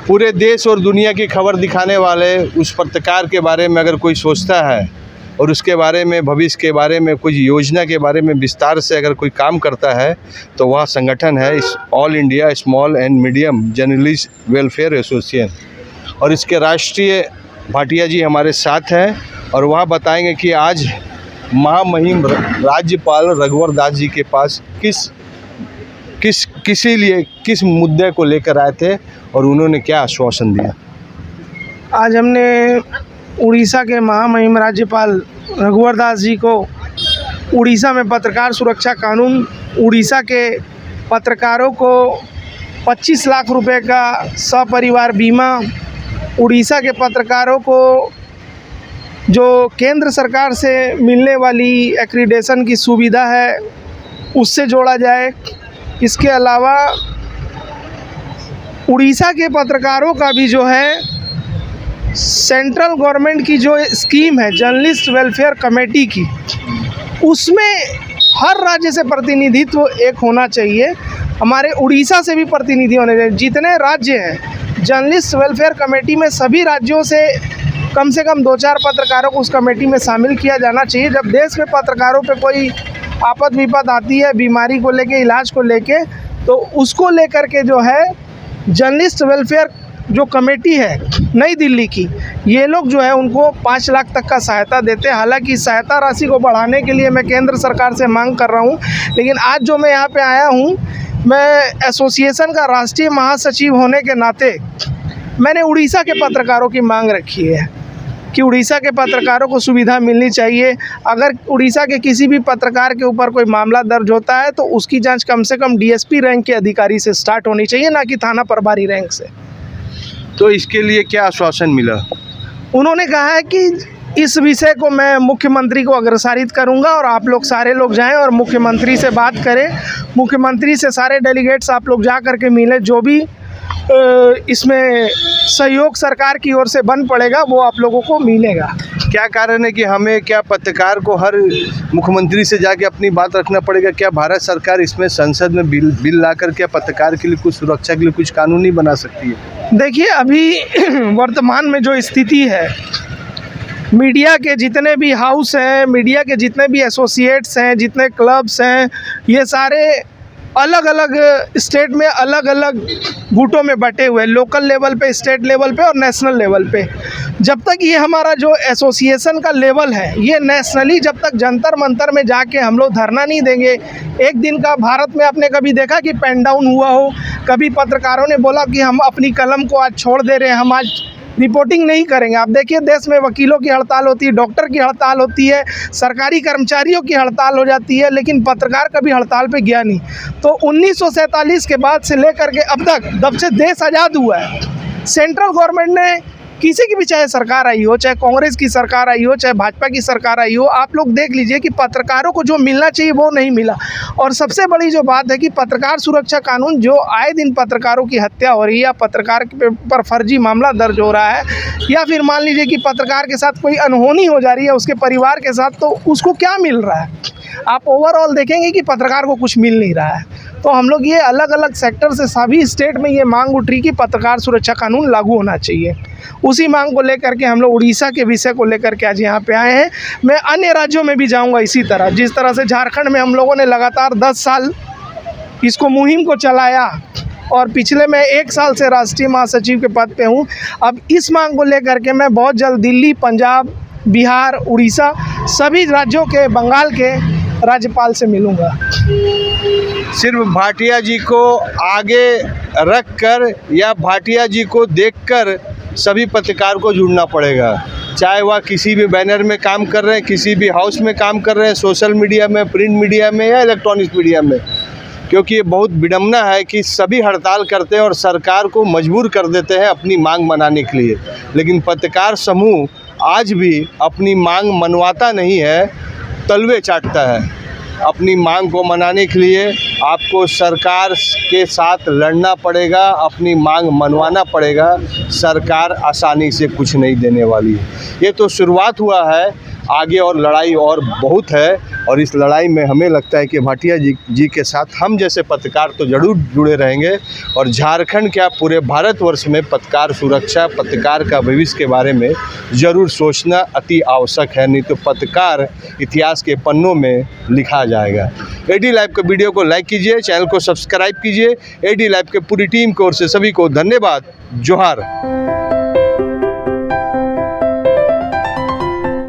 पूरे देश और दुनिया की खबर दिखाने वाले उस पत्रकार के बारे में अगर कोई सोचता है और उसके बारे में, भविष्य के बारे में, कुछ योजना के बारे में विस्तार से अगर कोई काम करता है तो वह संगठन है all India small and medium journalist welfare association. और इसके राष्ट्रीय भाटिया जी हमारे साथ हैं और वह बताएंगे कि आज महामहिम राज्यपाल रघुवर दास जी के पास किस मुद्दे को लेकर आए थे और उन्होंने क्या आश्वासन दिया। आज हमने उड़ीसा के महामहिम राज्यपाल रघुवर दास जी को उड़ीसा में पत्रकार सुरक्षा कानून, उड़ीसा के पत्रकारों को 25 लाख रुपए का सपरिवार बीमा, उड़ीसा के पत्रकारों को जो केंद्र सरकार से मिलने वाली एक्रीडेशन की सुविधा है उससे जोड़ा जाए। इसके अलावा उड़ीसा के पत्रकारों का भी जो है सेंट्रल गवर्नमेंट की जो स्कीम है जर्नलिस्ट वेलफेयर कमेटी की, उसमें हर राज्य से प्रतिनिधित्व एक होना चाहिए। हमारे उड़ीसा से भी प्रतिनिधि होने चाहिए। जितने राज्य हैं जर्नलिस्ट वेलफेयर कमेटी में सभी राज्यों से कम 2-4 पत्रकारों को उस कमेटी में शामिल किया जाना चाहिए। जब देश में पत्रकारों पे कोई आफत विपत आती है, बीमारी को लेके, इलाज को लेके, तो उसको लेकर के जो है जर्नलिस्ट वेलफेयर जो कमेटी है नई दिल्ली की, ये लोग जो है उनको 5 लाख तक का सहायता देते हैं। हालांकि सहायता राशि को बढ़ाने के लिए मैं केंद्र सरकार से मांग कर रहा हूँ, लेकिन आज जो मैं यहाँ पे आया हूँ, मैं एसोसिएशन का राष्ट्रीय महासचिव होने के नाते मैंने उड़ीसा के पत्रकारों की मांग रखी है कि उड़ीसा के पत्रकारों को सुविधा मिलनी चाहिए। अगर उड़ीसा के किसी भी पत्रकार के ऊपर कोई मामला दर्ज होता है तो उसकी जांच कम से कम डीएसपी रैंक के अधिकारी से स्टार्ट होनी चाहिए, ना कि थाना प्रभारी रैंक से। तो इसके लिए क्या आश्वासन मिला? उन्होंने कहा है कि इस विषय को मैं मुख्यमंत्री को अग्रसारित करूंगा और आप लोग सारे लोग जाएं और मुख्यमंत्री से बात करें। मुख्यमंत्री से सारे डेलीगेट्स आप लोग जा कर के मिलें। जो भी इसमें सहयोग सरकार की ओर से बन पड़ेगा वो आप लोगों को मिलेगा। क्या कारण है कि हमें, क्या पत्रकार को हर मुख्यमंत्री से जाके अपनी बात रखना पड़ेगा? क्या भारत सरकार इसमें संसद में बिल लाकर के पत्रकार के लिए कुछ सुरक्षा के लिए कुछ कानून नहीं बना सकती है? देखिए, अभी वर्तमान में जो स्थिति है, मीडिया के जितने भी हाउस हैं, मीडिया के जितने भी एसोसिएट्स हैं, जितने क्लब्स हैं, ये सारे अलग अलग स्टेट में अलग अलग गुटों में बटे हुए, लोकल लेवल पे, स्टेट लेवल पे और नेशनल लेवल पे। जब तक ये हमारा जो एसोसिएशन का लेवल है, ये नेशनली जब तक जंतर मंतर में जाके हम लोग धरना नहीं देंगे, एक दिन का भारत में आपने कभी देखा कि पेन डाउन हुआ हो? कभी पत्रकारों ने बोला कि हम अपनी कलम को आज छोड़ दे रहे हैं, हम आज रिपोर्टिंग नहीं करेंगे? आप देखिए, देश में वकीलों की हड़ताल होती है, डॉक्टर की हड़ताल होती है, सरकारी कर्मचारियों की हड़ताल हो जाती है, लेकिन पत्रकार कभी हड़ताल पे गया नहीं। तो 1947 के बाद से लेकर के अब तक, जब से देश आज़ाद हुआ है, सेंट्रल गवर्नमेंट ने किसी की भी, चाहे सरकार आई हो, चाहे कांग्रेस की सरकार आई हो, चाहे भाजपा की सरकार आई हो, आप लोग देख लीजिए कि पत्रकारों को जो मिलना चाहिए वो नहीं मिला। और सबसे बड़ी जो बात है कि पत्रकार सुरक्षा कानून, जो आए दिन पत्रकारों की हत्या हो रही है या पत्रकार पर फर्जी मामला दर्ज हो रहा है, या फिर मान लीजिए कि पत्रकार के साथ कोई अनहोनी हो जा रही है उसके परिवार के साथ, तो उसको क्या मिल रहा है? आप ओवरऑल देखेंगे कि पत्रकार को कुछ मिल नहीं रहा है। तो हम लोग ये अलग अलग सेक्टर से सभी स्टेट में ये मांग उठ रही कि पत्रकार सुरक्षा कानून लागू होना चाहिए। उसी मांग को लेकर के हम लोग उड़ीसा के विषय को लेकर के आज यहाँ पे आए हैं। मैं अन्य राज्यों में भी जाऊँगा इसी तरह, जिस तरह से झारखंड में हम लोगों ने लगातार 10 साल इसको मुहिम को चलाया और पिछले मैं 1 साल से राष्ट्रीय महासचिव के पद पे हूँ। अब इस मांग को लेकर के मैं बहुत जल्द दिल्ली, पंजाब, बिहार, उड़ीसा, सभी राज्यों के, बंगाल के राज्यपाल से मिलूँगा। सिर्फ भाटिया जी को आगे रख कर या भाटिया जी को देखकर सभी पत्रकार को जुड़ना पड़ेगा, चाहे वह किसी भी बैनर में काम कर रहे हैं, किसी भी हाउस में काम कर रहे हैं, सोशल मीडिया में, प्रिंट मीडिया में या इलेक्ट्रॉनिक मीडिया में। क्योंकि ये बहुत विडम्बना है कि सभी हड़ताल करते हैं और सरकार को मजबूर कर देते हैं अपनी मांग मनाने के लिए, लेकिन पत्रकार समूह आज भी अपनी मांग मनवाता नहीं है, तलवे चाटता है। अपनी मांग को मनाने के लिए आपको सरकार के साथ लड़ना पड़ेगा, अपनी मांग मनवाना पड़ेगा। सरकार आसानी से कुछ नहीं देने वाली है। ये तो शुरुआत हुआ है, आगे और लड़ाई और बहुत है। और इस लड़ाई में हमें लगता है कि भाटिया जी के साथ हम जैसे पत्रकार तो ज़रूर जुड़े रहेंगे। और झारखंड क्या पूरे भारतवर्ष में पत्रकार सुरक्षा, पत्रकार का भविष्य के बारे में ज़रूर सोचना अति आवश्यक है, नहीं तो पत्रकार इतिहास के पन्नों में लिखा जाएगा। एडी लाइव के वीडियो को लाइक कीजिए, चैनल को सब्सक्राइब कीजिए। एडी लाइव के पूरी टीम की ओर से सभी को धन्यवाद। जोहार।